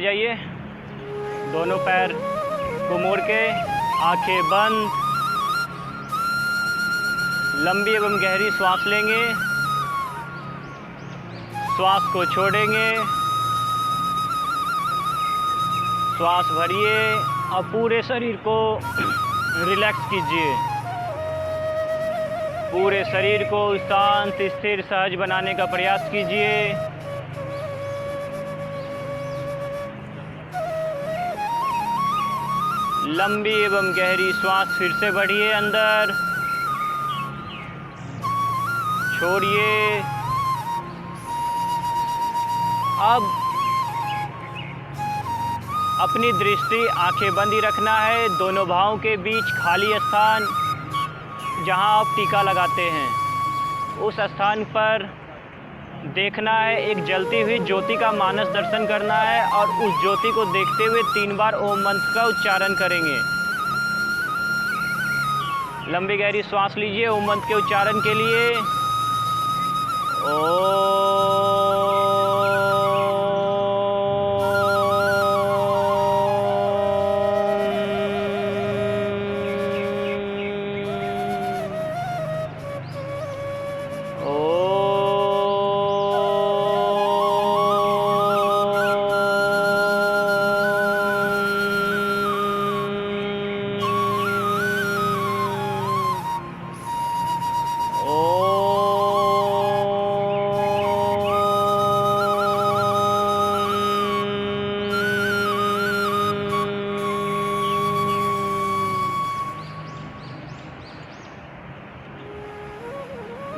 बैठ जाइए। दोनों पैर को मोड़ के आंखें बंद, लंबी एवं गहरी श्वास लेंगे, श्वास को छोड़ेंगे, श्वास भरिए और पूरे शरीर को रिलैक्स कीजिए। पूरे शरीर को शांत, स्थिर, सहज बनाने का प्रयास कीजिए। लंबी एवं गहरी श्वास फिर से बढ़िए, अंदर छोड़िए। अब अपनी दृष्टि आंखें बंद ही रखना है। दोनों भावों के बीच खाली स्थान जहां आप टीका लगाते हैं, उस स्थान पर देखना है। एक जलती हुई ज्योति का मानस दर्शन करना है और उस ज्योति को देखते हुए 3 बार ओम मंत्र का उच्चारण करेंगे। लंबी गहरी श्वास लीजिए ओम मंत्र के उच्चारण के लिए।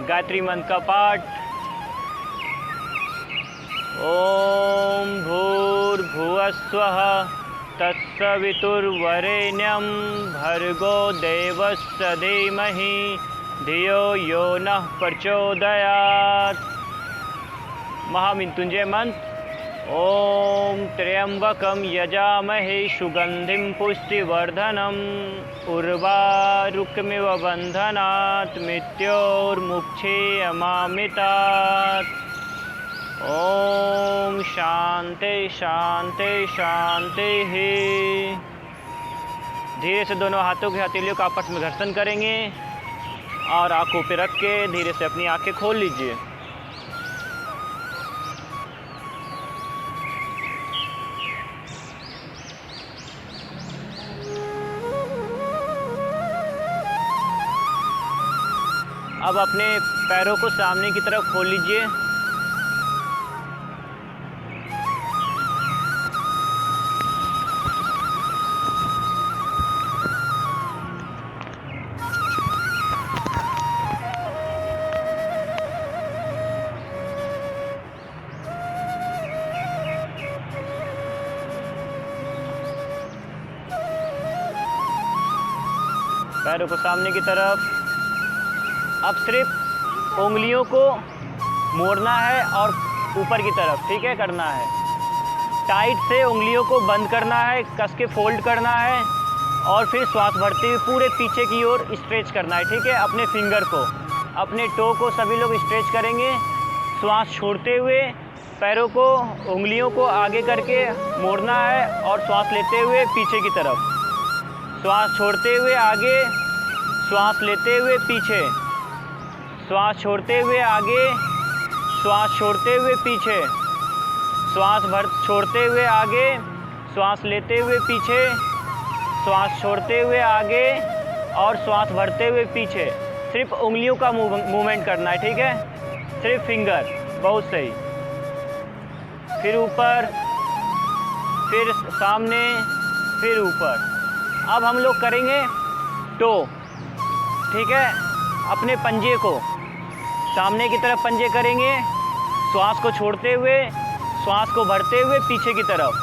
गायत्री मंत्र का पाठ। ओम भूर्भुवस्वः तत्सवितुर्वरेण्यं भर्गो देवस्य धीमहि धियो यो नः प्रचोदयात्। महामृत्युंजय मंत्र। ओम त्र्यंबकं यजामहे सुगंधिं पुष्टिवर्धनम् उर्वारुकमिव बन्धनात् मृत्योर्मुक्षीयमामृतात्। ओम शांति शांति शांति। धीरे से दोनों हाथों की हथेलियों का आपस में घर्षण करेंगे और आंखों पे रख के धीरे से अपनी आंखें खोल लीजिए। अब अपने पैरों को सामने की तरफ खोल लीजिए। पैरों को सामने की तरफ। अब सिर्फ उंगलियों को मोड़ना है और ऊपर की तरफ, ठीक है, करना है। टाइट से उंगलियों को बंद करना है, कस के फोल्ड करना है और फिर श्वास भरते हुए पूरे पीछे की ओर स्ट्रेच करना है, ठीक है। अपने फिंगर को, अपने टो को सभी लोग स्ट्रेच करेंगे। श्वास छोड़ते हुए पैरों को, उंगलियों को आगे करके मोड़ना है और श्वास लेते हुए पीछे की तरफ। श्वास छोड़ते हुए आगे, श्वास लेते हुए पीछे, श्वास छोड़ते हुए आगे, श्वास छोड़ते हुए पीछे, श्वास छोड़ते हुए आगे, श्वास लेते हुए पीछे, श्वास छोड़ते हुए आगे और श्वास भरते हुए पीछे। सिर्फ उंगलियों का मूवमेंट करना है, ठीक है, सिर्फ फिंगर। बहुत सही। फिर ऊपर, फिर सामने, फिर ऊपर। अब हम लोग करेंगे टो, ठीक है। अपने पंजे को सामने की तरफ पंजे करेंगे, श्वास को छोड़ते हुए, श्वास को भरते हुए पीछे की तरफ,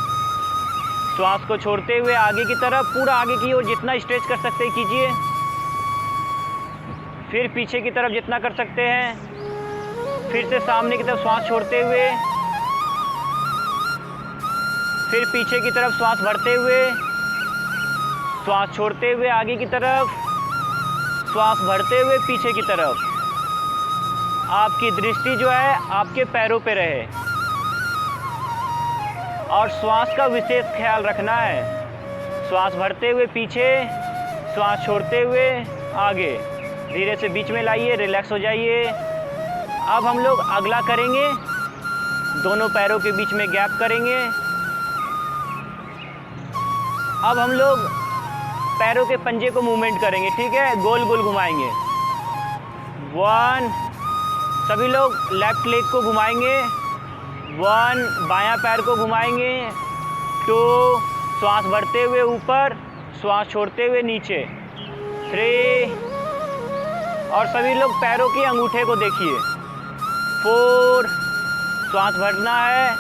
श्वास को छोड़ते हुए आगे की तरफ, पूरा आगे की ओर जितना स्ट्रेच कर सकते हैं कीजिए। फिर पीछे की तरफ जितना कर सकते हैं। फिर से सामने की तरफ श्वास छोड़ते हुए, फिर पीछे की तरफ श्वास भरते हुए, श्वास छोड़ते हुए आगे की तरफ, श्वास भरते हुए पीछे की तरफ। आपकी दृष्टि जो है आपके पैरों पे रहे। और श्वास का विशेष ख्याल रखना है। श्वास भरते हुए पीछे, श्वास छोड़ते हुए आगे। धीरे से बीच में लाइए, रिलैक्स हो जाइए। अब हम लोग अगला करेंगे, दोनों पैरों के बीच में गैप करेंगे। अब हम लोग पैरों के पंजे को मूवमेंट करेंगे, ठीक है, गोल गोल घुमाएंगे। 1, सभी लोग लेफ्ट लेग को घुमाएंगे। 1, बायां पैर को घुमाएंगे। 2, श्वास भरते हुए ऊपर, श्वास छोड़ते हुए नीचे। 3, और सभी लोग पैरों के अंगूठे को देखिए। 4, श्वास भरना है,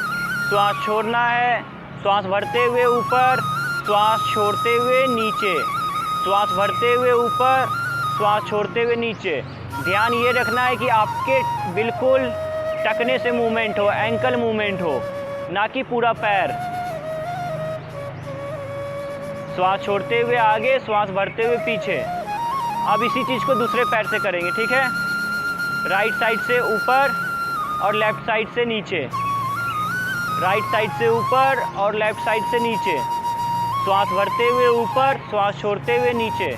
श्वास छोड़ना है। श्वास भरते हुए ऊपर, श्वास छोड़ते हुए नीचे। श्वास भरते हुए ऊपर, श्वास छोड़ते हुए नीचे। ध्यान ये रखना है कि आपके बिल्कुल टखने से मूवमेंट हो, एंकल मूवमेंट हो, ना कि पूरा पैर। श्वास छोड़ते हुए आगे, श्वास भरते हुए पीछे। अब इसी चीज़ को दूसरे पैर से करेंगे, ठीक है। राइट साइड से ऊपर और लेफ़्ट साइड से नीचे। राइट साइड से ऊपर और लेफ़्ट साइड से नीचे। श्वास भरते हुए ऊपर, श्वास छोड़ते हुए नीचे।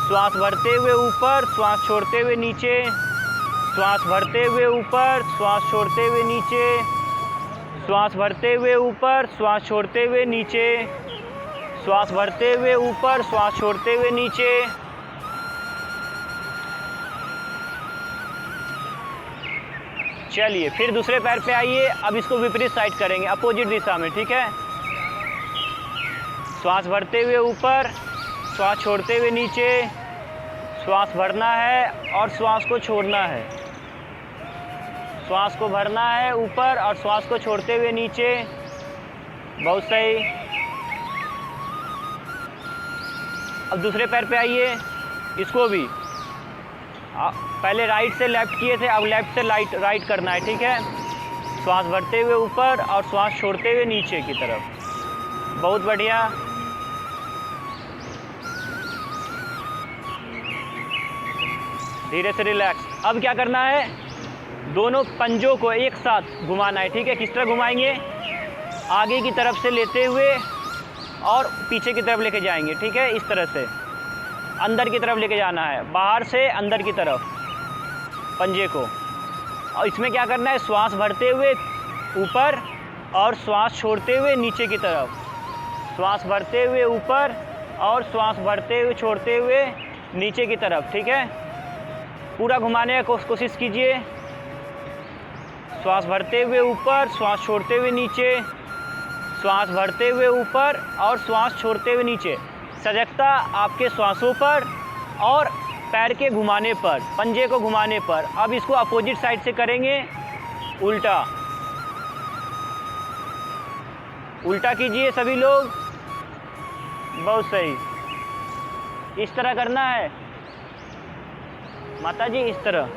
श्वास भरते हुए ऊपर, श्वास छोड़ते हुए नीचे। श्वास भरते हुए ऊपर, श्वास छोड़ते हुए नीचे। श्वास भरते हुए ऊपर, श्वास छोड़ते हुए नीचे। श्वास भरते हुए ऊपर, श्वास छोड़ते हुए नीचे। चलिए फिर दूसरे पैर पे आइए। अब इसको विपरीत साइड करेंगे, अपोजिट दिशा में, ठीक है। श्वास भरते हुए ऊपर, श्वास छोड़ते हुए नीचे। श्वास भरना है और श्वास को छोड़ना है। श्वास को भरना है ऊपर और श्वास को छोड़ते हुए नीचे। बहुत सही। अब दूसरे पैर पे आइए, इसको भी पहले राइट से लेफ़्ट किए थे, अब लेफ़्ट से राइट करना है, ठीक है। श्वास भरते हुए ऊपर और श्वास छोड़ते हुए नीचे की तरफ। बहुत बढ़िया। धीरे से रिलैक्स। अब क्या करना है, दोनों पंजों को एक साथ घुमाना है, ठीक है। किस तरह घुमाएंगे, आगे की तरफ से लेते हुए और पीछे की तरफ लेके जाएंगे, ठीक है। इस तरह से अंदर की तरफ लेके जाना है, बाहर से अंदर की तरफ पंजे को। और इसमें क्या करना है, श्वास भरते हुए ऊपर और श्वास छोड़ते हुए नीचे की तरफ। श्वास भरते हुए ऊपर और श्वास भरते हुए छोड़ते हुए नीचे की तरफ, ठीक है। पूरा घुमाने की कोशिश कीजिए। श्वास भरते हुए ऊपर, श्वास छोड़ते हुए नीचे। श्वास भरते हुए ऊपर और श्वास छोड़ते हुए नीचे। सजगता आपके श्वासों पर और पैर के घुमाने पर, पंजे को घुमाने पर। अब इसको अपोजिट साइड से करेंगे, उल्टा। उल्टा कीजिए सभी लोग। बहुत सही। इस तरह करना है माता जी, इस तरह।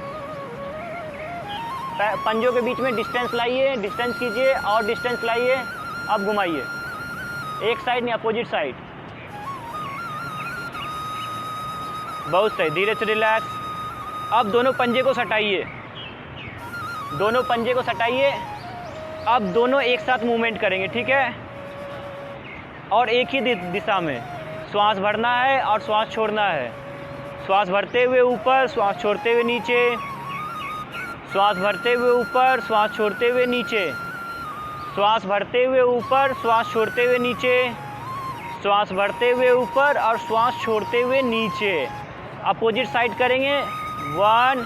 पंजों के बीच में डिस्टेंस लाइए, डिस्टेंस कीजिए और डिस्टेंस लाइए। अब घुमाइए, एक साइड नहीं, अपोजिट साइड। बहुत सही। धीरे से रिलैक्स। अब दोनों पंजे को सटाइए, दोनों पंजे को सटाइए। अब दोनों एक साथ मूवमेंट करेंगे, ठीक है, और एक ही दिशा में। श्वास भरना है और श्वास छोड़ना है। श्वास भरते हुए ऊपर, श्वास छोड़ते हुए नीचे। श्वास भरते हुए ऊपर, श्वास छोड़ते हुए नीचे। श्वास भरते हुए ऊपर, श्वास छोड़ते हुए नीचे। श्वास भरते हुए ऊपर और श्वास छोड़ते हुए नीचे। अपोजिट साइड करेंगे। 1,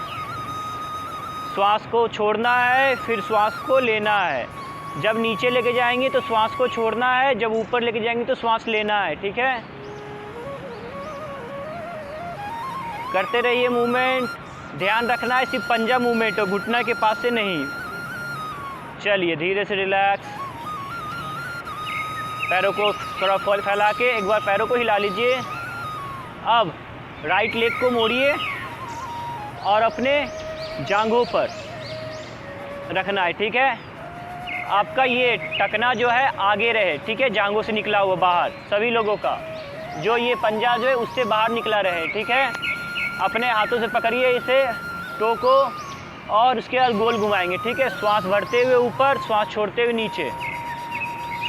श्वास को छोड़ना है, फिर श्वास को लेना है। जब नीचे लेके जाएंगे तो श्वास को छोड़ना है, जब ऊपर लेके जाएंगे तो श्वास लेना है, ठीक है। करते रहिए मूवमेंट। ध्यान रखना है सिर्फ पंजा मूवमेंट हो, घुटना के पास से नहीं। चलिए धीरे से रिलैक्स। पैरों को थोड़ा फैला के एक बार पैरों को हिला लीजिए। अब राइट लेग को मोड़िए और अपने जांघों पर रखना है, ठीक है। आपका ये टकना जो है आगे रहे, ठीक है, जांघों से निकला हुआ बाहर। सभी लोगों का जो ये पंजा जो है उससे बाहर निकला रहे, ठीक है। अपने हाथों से पकड़िए इसे, टो को, और उसके बाद गोल घुमाएंगे, ठीक है। श्वास भरते हुए ऊपर, श्वास छोड़ते हुए नीचे।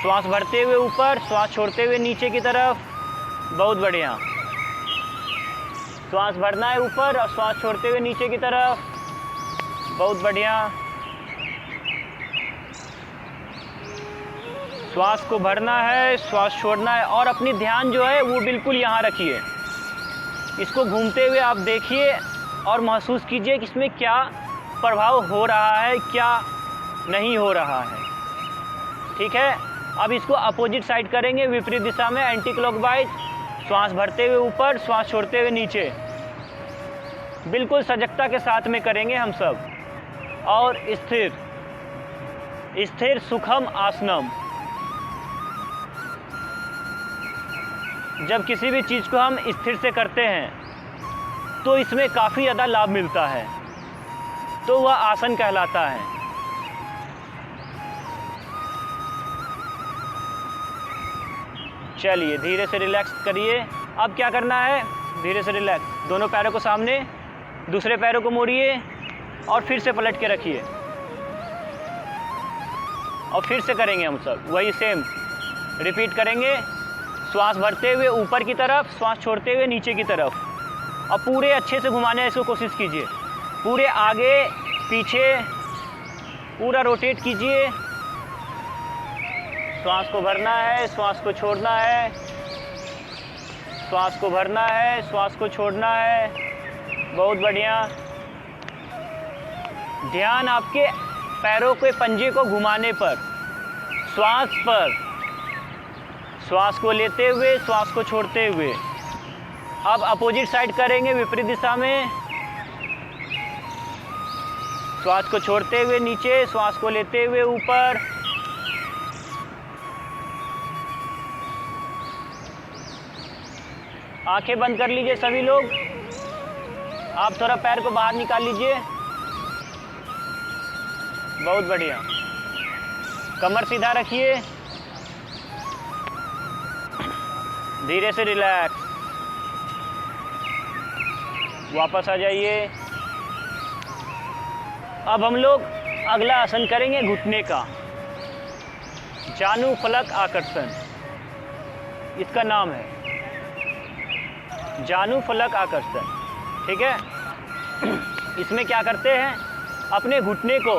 श्वास भरते हुए ऊपर, श्वास छोड़ते हुए नीचे की तरफ। बहुत बढ़िया। श्वास भरना है ऊपर और श्वास छोड़ते हुए नीचे की तरफ। बहुत बढ़िया। श्वास को भरना है, श्वास छोड़ना है और अपनी ध्यान जो है वो बिल्कुल यहाँ रखिए। इसको घूमते हुए आप देखिए और महसूस कीजिए कि इसमें क्या प्रभाव हो रहा है, क्या नहीं हो रहा है। ठीक है। अब इसको अपोजिट साइड करेंगे, विपरीत दिशा में, एंटी क्लॉकवाइज। श्वास भरते हुए ऊपर, श्वास छोड़ते हुए नीचे। बिल्कुल सजगता के साथ में करेंगे हम सब। और स्थिर स्थिर सुखम आसनम। जब किसी भी चीज़ को हम स्थिर से करते हैं तो इसमें काफ़ी ज़्यादा लाभ मिलता है, तो वह आसन कहलाता है। चलिए धीरे से रिलैक्स करिए। अब क्या करना है, धीरे से रिलैक्स। दोनों पैरों को सामने, दूसरे पैरों को मोड़िए और फिर से पलट के रखिए। और फिर से करेंगे हम सब वही सेम रिपीट करेंगे। श्वास भरते हुए ऊपर की तरफ, श्वास छोड़ते हुए नीचे की तरफ। और पूरे अच्छे से घुमाने की कोशिश कीजिए। पूरे आगे पीछे पूरा रोटेट कीजिए। श्वास को भरना है, श्वास को छोड़ना है, श्वास को भरना है, श्वास को छोड़ना है। बहुत बढ़िया। ध्यान आपके पैरों के पंजे को घुमाने पर, श्वास पर। श्वास को लेते हुए, श्वास को छोड़ते हुए। अब अपोजिट साइड करेंगे, विपरीत दिशा में। श्वास को छोड़ते हुए नीचे, श्वास को लेते हुए ऊपर। आंखें बंद कर लीजिए सभी लोग। आप थोड़ा पैर को बाहर निकाल लीजिए। बहुत बढ़िया। कमर सीधा रखिए। धीरे से रिलैक्स। वापस आ जाइए। अब हम लोग अगला आसन करेंगे घुटने का, जानु फलक आकर्षण इसका नाम है, जानु फलक आकर्षण। ठीक है। इसमें क्या करते हैं, अपने घुटने को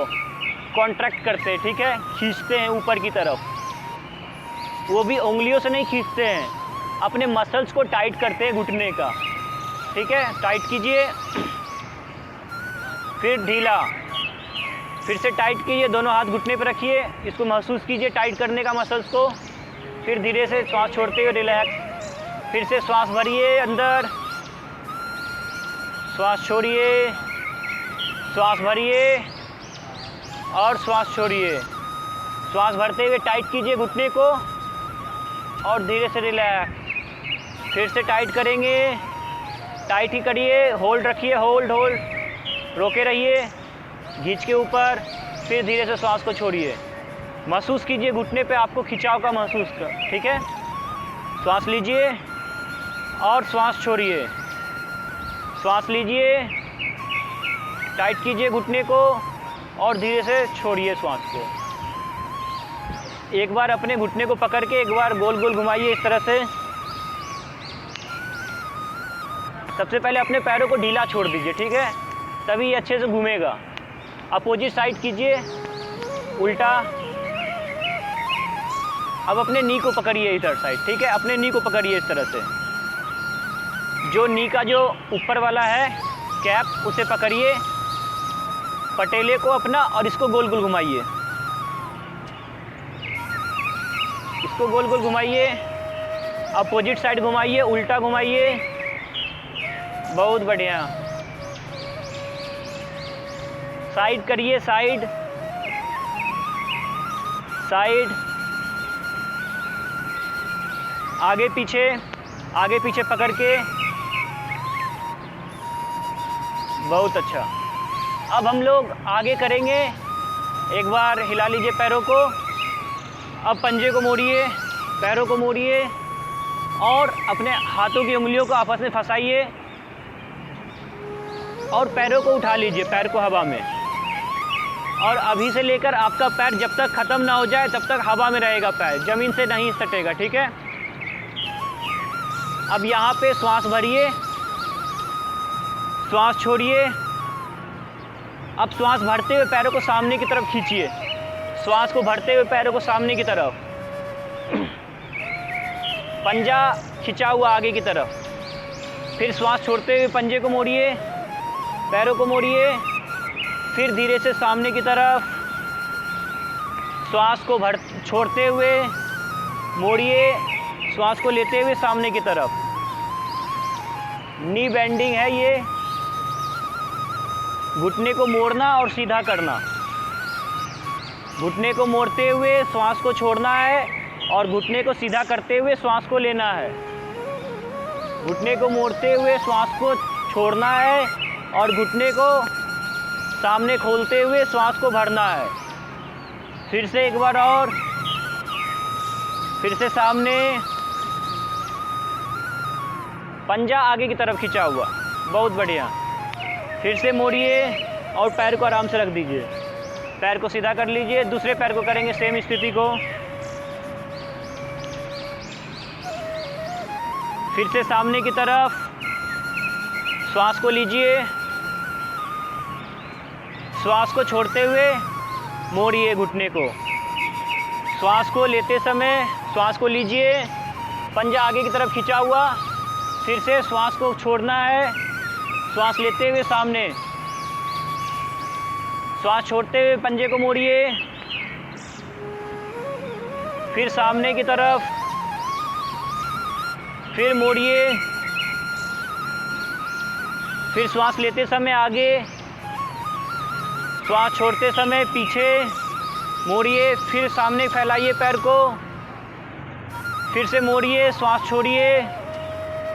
कॉन्ट्रैक्ट करते हैं। ठीक है, खींचते हैं ऊपर की तरफ। वो भी उंगलियों से नहीं खींचते हैं, अपने मसल्स को टाइट करते हैं घुटने का। ठीक है, टाइट कीजिए, फिर ढीला, फिर से टाइट कीजिए। दोनों हाथ घुटने पर रखिए, इसको महसूस कीजिए टाइट करने का मसल्स को। फिर धीरे से श्वास छोड़ते हुए रिलैक्स। फिर से श्वास भरिए अंदर, श्वास छोड़िए, श्वास भरिए और श्वास छोड़िए। श्वास भरते हुए टाइट कीजिए घुटने को और धीरे से रिलैक्स। फिर से टाइट करेंगे, टाइट ही करिए, होल्ड रखिए, होल्ड होल्ड, रोके रहिए, खींच के ऊपर। फिर धीरे से श्वास को छोड़िए। महसूस कीजिए घुटने पे आपको खिंचाव का महसूस कर। ठीक है, श्वास लीजिए और श्वास छोड़िए। श्वास लीजिए, टाइट कीजिए घुटने को और धीरे से छोड़िए श्वास को। एक बार अपने घुटने को पकड़ के एक बार गोल गोल घुमाइए इस तरह से। सबसे पहले अपने पैरों को ढीला छोड़ दीजिए। ठीक है, तभी ये अच्छे से घूमेगा। अपोजिट साइड कीजिए, उल्टा। अब अपने नी को पकड़िए इधर साइड। ठीक है, अपने नी को पकड़िए इस तरह से। जो नी का जो ऊपर वाला है कैप, उसे पकड़िए, पटेले को अपना, और इसको गोल गोल घुमाइए। इसको गोल गोल घुमाइए, अपोजिट साइड घुमाइए, उल्टा घुमाइए। बहुत बढ़िया। साइड करिए, साइड साइड, आगे पीछे पकड़ के। बहुत अच्छा। अब हम लोग आगे करेंगे। एक बार हिला लीजिए पैरों को। अब पंजे को मोड़िए, पैरों को मोड़िए और अपने हाथों की उंगलियों को आपस में फंसाइए और पैरों को उठा लीजिए, पैर को हवा में। और अभी से लेकर आपका पैर जब तक ख़त्म ना हो जाए तब तक हवा में रहेगा, पैर ज़मीन से नहीं सटेगा, ठीक है। अब यहाँ पे श्वास भरिए, श्वास छोड़िए। अब श्वास भरते हुए पैरों को सामने की तरफ खींचिए, श्वास को भरते हुए पैरों को सामने की तरफ, पंजा खिंचा हुआ आगे की तरफ। फिर श्वास छोड़ते हुए पंजे को मोड़िए, पैरों को मोड़िए, फिर धीरे से सामने की तरफ, श्वास को छोड़ते हुए मोड़िए, श्वास को लेते हुए सामने की तरफ। नी बेंडिंग है ये, घुटने को मोड़ना और सीधा करना। घुटने को मोड़ते हुए श्वास को छोड़ना है और घुटने को सीधा करते हुए श्वास को लेना है। घुटने को मोड़ते हुए श्वास को छोड़ना है और घुटने को सामने खोलते हुए श्वास को भरना है। फिर से एक बार और, फिर से सामने, पंजा आगे की तरफ खिंचा हुआ, बहुत बढ़िया। फिर से मोड़िए और पैर को आराम से रख दीजिए, पैर को सीधा कर लीजिए। दूसरे पैर को करेंगे सेम स्थिति को। फिर से सामने की तरफ, श्वास को लीजिए, श्वास को छोड़ते हुए मोड़िए घुटने को। श्वास को लेते समय श्वास को लीजिए, पंजा आगे की तरफ खिंचा हुआ। फिर से श्वास को छोड़ना है, श्वास लेते हुए सामने, श्वास छोड़ते हुए पंजे को मोड़िए। फिर सामने की तरफ, फिर मोड़िए। फिर श्वास लेते समय आगे, श्वास छोड़ते समय पीछे मोड़िए। फिर सामने फैलाइए पैर को, फिर से मोड़िए, श्वास छोड़िए,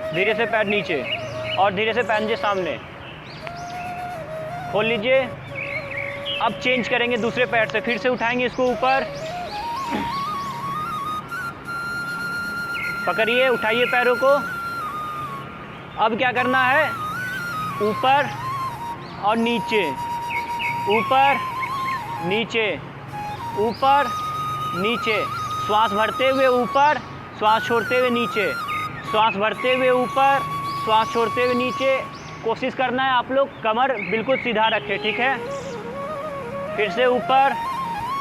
धीरे से पैर नीचे और धीरे से पंजे सामने खोल लीजिए। अब चेंज करेंगे दूसरे पैर से, फिर से उठाएंगे इसको ऊपर, पकड़िए, उठाइए पैरों को। अब क्या करना है, ऊपर और नीचे, ऊपर नीचे, ऊपर नीचे। श्वास भरते हुए ऊपर, श्वास छोड़ते हुए नीचे, श्वास भरते हुए ऊपर, श्वास छोड़ते हुए नीचे। कोशिश करना है आप लोग कमर बिल्कुल सीधा रखें, ठीक है। फिर से ऊपर,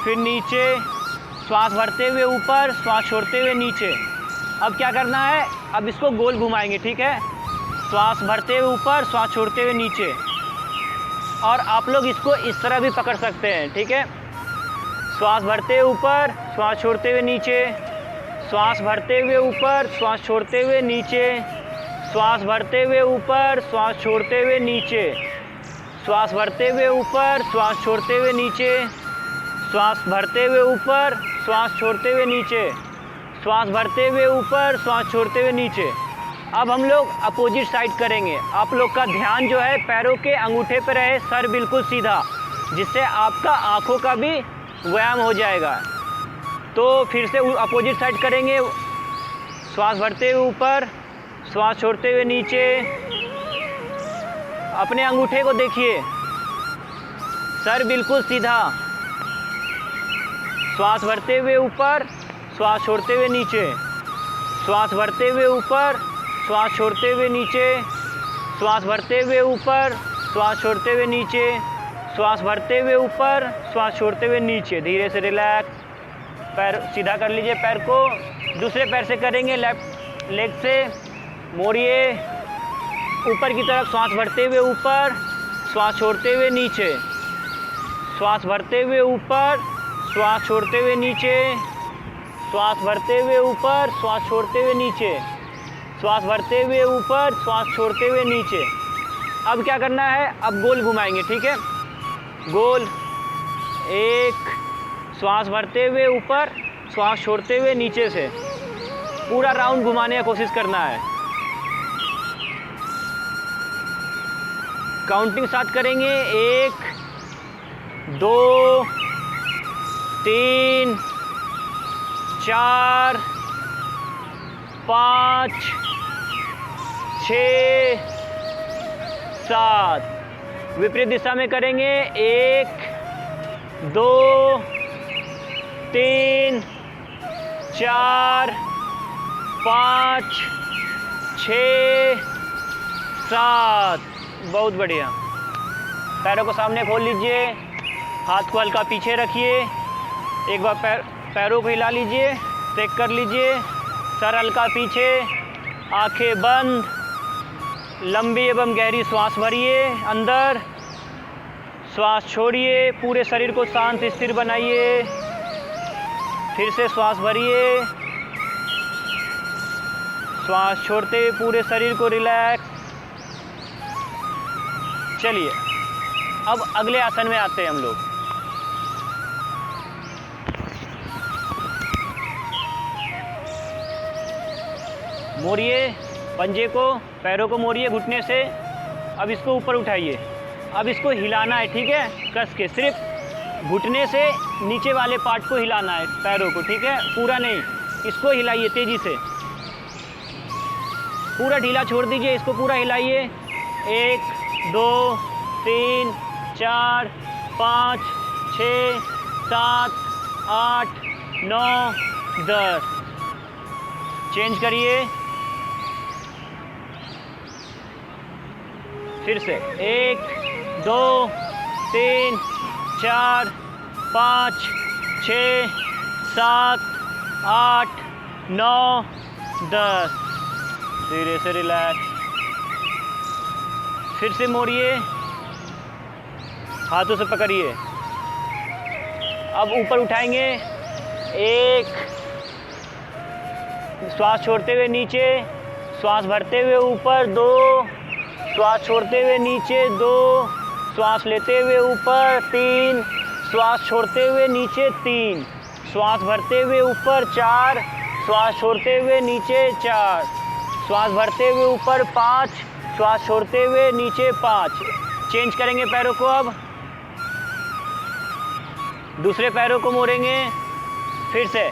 फिर नीचे, श्वास भरते हुए ऊपर, श्वास छोड़ते हुए नीचे। अब क्या करना है, अब इसको गोल घुमाएंगे, ठीक है। श्वास भरते हुए ऊपर, श्वास छोड़ते हुए नीचे। और आप लोग इसको इस तरह भी पकड़ सकते हैं, ठीक है। श्वास भरते हुए ऊपर, श्वास छोड़ते हुए नीचे, श्वास भरते हुए ऊपर, श्वास छोड़ते हुए नीचे, श्वास भरते हुए ऊपर, श्वास छोड़ते हुए नीचे, श्वास भरते हुए ऊपर, श्वास छोड़ते हुए नीचे, श्वास भरते हुए ऊपर, श्वास छोड़ते हुए नीचे, श्वास भरते हुए ऊपर, श्वास छोड़ते हुए नीचे। अब हम लोग अपोजिट साइड करेंगे। आप लोग का ध्यान जो है पैरों के अंगूठे पर रहे, सर बिल्कुल सीधा, जिससे आपका आँखों का भी व्यायाम हो जाएगा। तो फिर से अपोजिट साइड करेंगे। श्वास भरते हुए ऊपर, श्वास छोड़ते हुए नीचे। अपने अंगूठे को देखिए, सर बिल्कुल सीधा। श्वास भरते हुए ऊपर, श्वास छोड़ते हुए नीचे, श्वास भरते हुए ऊपर, श्वास छोड़ते हुए नीचे, श्वास भरते हुए ऊपर, श्वास छोड़ते हुए नीचे, श्वास भरते हुए ऊपर, श्वास छोड़ते हुए नीचे। धीरे से रिलैक्स, पैर सीधा कर लीजिए। पैर को दूसरे पैर से करेंगे, लेफ्ट लेग से मोड़िए ऊपर की तरफ। श्वास भरते हुए ऊपर, श्वास छोड़ते हुए नीचे, श्वास भरते हुए ऊपर, श्वास छोड़ते हुए नीचे, श्वास भरते हुए ऊपर, श्वास छोड़ते हुए नीचे, श्वास भरते हुए ऊपर, श्वास छोड़ते हुए नीचे। अब क्या करना है, अब गोल घुमाएंगे, ठीक है। गोल, एक, श्वास भरते हुए ऊपर, श्वास छोड़ते हुए नीचे से पूरा राउंड घुमाने का कोशिश करना है। काउंटिंग स्टार्ट करेंगे, 1, 2, 3, 4, 5, 6, 7। विपरीत दिशा में करेंगे, 1, 2 3 4 5 6 7। बहुत बढ़िया। पैरों को सामने खोल लीजिए, हाथ को हल्का पीछे रखिए, एक बार पैरों को हिला लीजिए, चेक कर लीजिए, सर हल्का पीछे, आंखें बंद, लंबी एवं गहरी श्वास भरिए, अंदर श्वास छोड़िए, पूरे शरीर को शांत स्थिर बनाइए, फिर से श्वास भरिए, श्वास छोड़ते हुए पूरे शरीर को रिलैक्स। चलिए अब अगले आसन में आते हैं हम लोग। मोड़िए पंजे को, पैरों को मोड़िए घुटने से। अब इसको ऊपर उठाइए, अब इसको हिलाना है, ठीक है, कस के, सिर्फ घुटने से नीचे वाले पार्ट को हिलाना है, पैरों को, ठीक है, पूरा नहीं। इसको हिलाइए तेज़ी से, पूरा ढीला छोड़ दीजिए, इसको पूरा हिलाइए। 1 2 3 4 5 6 7 8 9 10। चेंज करिए, फिर से 1 2 3 4 5 6 7 8 9 10। धीरे से रिलैक्स। फिर से मोड़िए, हाथों से पकड़िए। अब ऊपर उठाएंगे, 1, श्वास छोड़ते हुए नीचे, श्वास भरते हुए ऊपर, 2, श्वास छोड़ते हुए नीचे, 2, श्वास लेते हुए ऊपर, 3, श्वास छोड़ते हुए नीचे, 3, श्वास भरते हुए ऊपर, 4, श्वास छोड़ते हुए नीचे, 4, श्वास भरते हुए ऊपर, 5, श्वास छोड़ते हुए नीचे, 5। चेंज करेंगे पैरों को। अब दूसरे पैरों को मोड़ेंगे, फिर से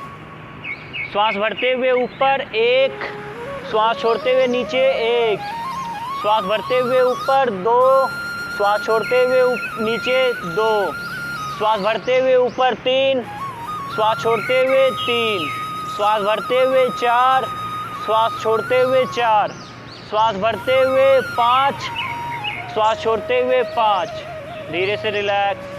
श्वास भरते हुए ऊपर, 1, श्वास छोड़ते हुए नीचे, 1, श्वास भरते हुए ऊपर, 2, श्वास छोड़ते हुए नीचे, 2, श्वास भरते हुए ऊपर, 3, श्वास छोड़ते हुए 3, श्वास भरते हुए 4, श्वास छोड़ते हुए 4, श्वास भरते हुए 5, श्वास छोड़ते हुए 5। धीरे से रिलैक्स।